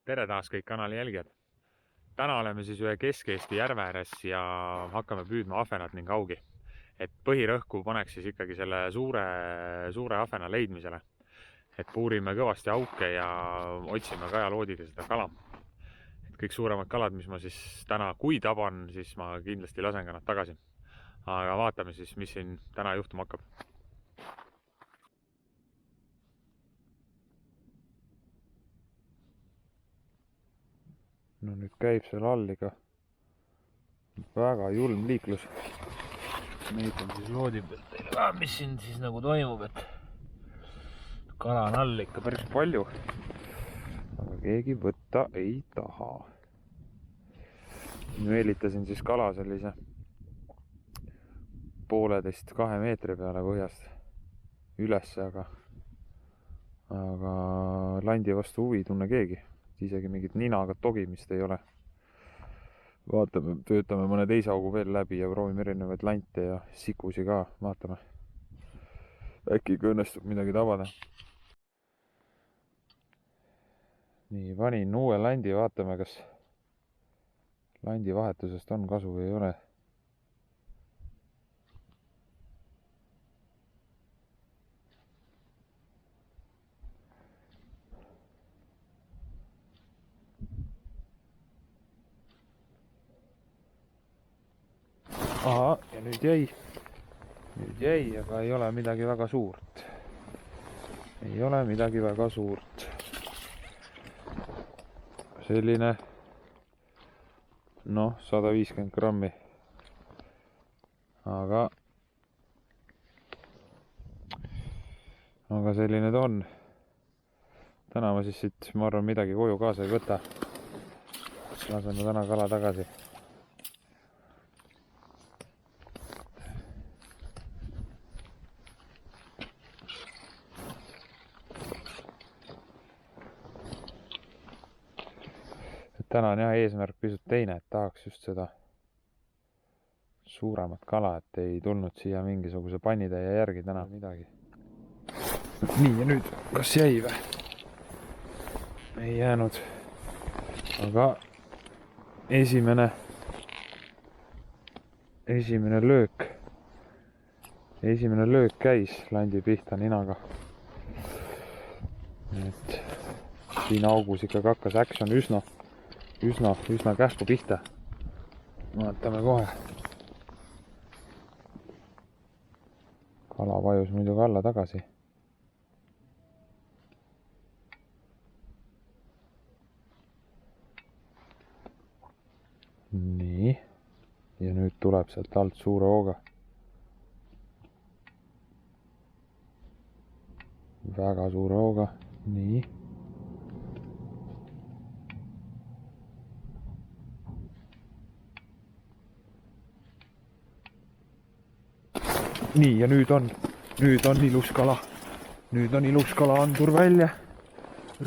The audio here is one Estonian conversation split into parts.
Tere taas kõik kanali jälgijad. Täna oleme siis ühe Kesk-Eesti järve ääres ja hakkame püüdma ahvenat ning haugi. Et põhirõhku paneks siis ikkagi selle suure ahvena leidmisele. Et puurime kõvasti auke ja otsime kajaloodiga seda kala. Et kõik suuremad kalad, mis ma siis täna, kui taban, siis ma kindlasti lasen ka nad tagasi. Aga vaatame siis, mis siin täna juhtuma hakkab. No nüüd käib seal all ikka väga julm liiklus. Näitan siis loodi pealt teile, mis siin siis nagu toimub, et kala on all ikka päris palju, aga keegi võtta ei taha. Meelitasin siis kala sellise 1,5–2 meetri peale põhjast ülesse, aga landi vastu huvi ei tunne keegi. Isegi mingit ninaga togimist ei ole. Vaatame, töötame mõne teise augu veel läbi ja proovime erinevaid lante ja sikusi ka. Vaatame. Äkki õnnestub midagi tabada. Nii, panin uue landi, vaatame, kas landi vahetusest on kasu või ei ole. Aha, ja nüüd jäi, aga ei ole midagi väga suurt. Ei ole midagi väga suurt. Selline, 150 grammi. Aga selline ta on. Täna ma siis siit, ma arvan, midagi koju kaasa ei võta. Laseme täna kala tagasi. Täna on jah eesmärk pisut teine, et tahaks just seda suuremat kala, et ei tulnud siia mingisuguse pannitäie järgi täna midagi. Nii, ja nüüd, kas jäi või? Ei jäänud. Aga esimene löök käis landi pihta ninaga. Et siin augus ikkagi hakkas action üsna kähku pihta. Vaatame kohe. Kala vajus muidugi alla tagasi. Nii. Ja nüüd tuleb sealt alt suure hooga. Väga suure hooga. Nii. Nii, ja nüüd on ilus kala. Nüüd on ilus kala, andur välja.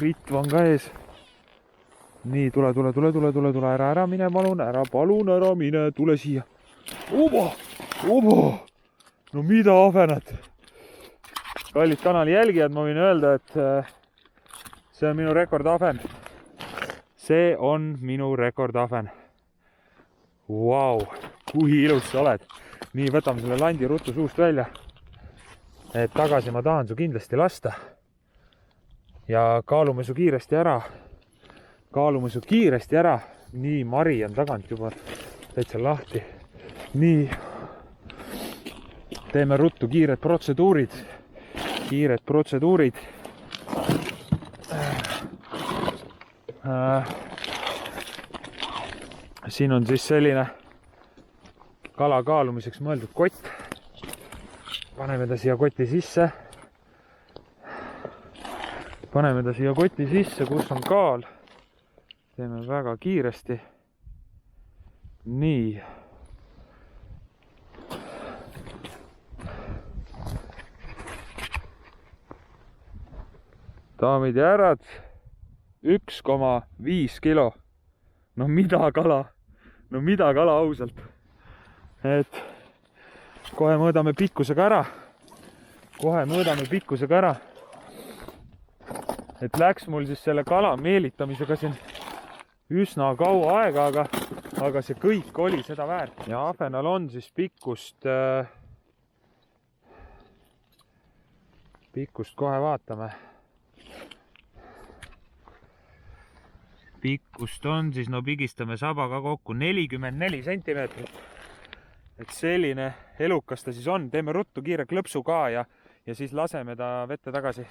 Ritv on ka ees. Nii, tule, ära mine, palun, ära mine, tule siia. Oba! No mida ahvenad? Kallid kanali jälgijad, ma võin öelda, et see on minu rekordahven. See on minu rekordahven. Vau, kui ilus sa oled. Nii, võtame selle landi ruttu suust välja. Et tagasi ma tahan su kindlasti lasta. Ja kaalume su kiiresti ära. Nii, mari on tagant juba täitsa lahti. Nii, teeme ruttu kiired protseduurid. Siin on siis selline kala kaalumiseks mõeldud kott. Paneme ta siia koti sisse. Kus on kaal. Teeme väga kiiresti. Nii. Daamid ja härrad, 1,5 kilo. No mida kala ausalt. Et kohe mõõdame pikkusega ära. Et läks mul siis selle kala meelitamisega siin üsna kaua aega, aga see kõik oli seda väärt. Ja ahvenal on siis pikkust kohe vaatame. Pikkust on siis, no pigistame sabaga kokku 44 sentimeetrit. Et selline elukas ta siis on. Teeme ruttu kiire klõpsu ka ja siis laseme ta vette tagasi.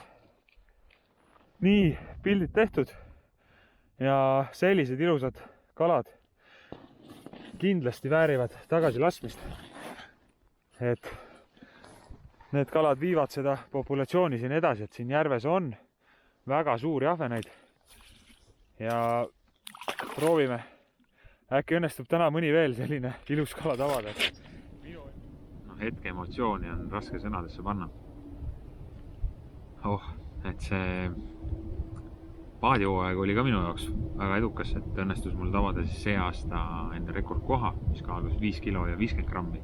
Nii, pildid tehtud. Ja sellised ilusad kalad kindlasti väärivad tagasi laskmist. Et need kalad viivad seda populatsiooni siin edasi, et siin järves on väga suuri ahvenaid. Ja proovime, äkki õnnestub täna mõni veel selline ilus kala tabada. No, hetke emotsiooni on raske sõnadesse panna. Et see paadihooaeg oli ka minu jaoks väga edukas, et õnnestus mul tabada siis see aasta enne rekordkoha, mis kaalus 5 kilo ja 50 grammi.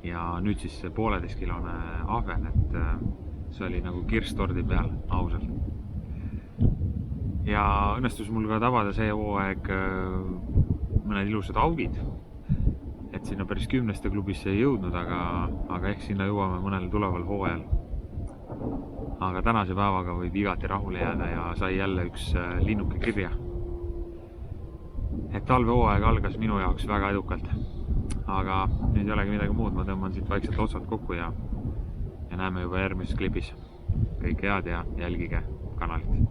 Ja nüüd siis see 1,5 kilone ahven, et see oli nagu kirsstordi peal, ausalt. Ja õnnestus mul ka tabada see hooaeg mõned ilusad augid. Et sinna päris 10. klubisse ei jõudnud, aga ehk sinna jõuame mõnel tuleval hooajal. Aga tänase päevaga võib igati rahule jääda ja sai jälle üks linnuke kirja. Et talvehooaeg algas minu jaoks väga edukalt. Aga nüüd ei olegi midagi muud, ma tõmban siit vaikselt otsad kokku ja näeme juba järgmises klipis. Kõik head ja jälgige kanalit.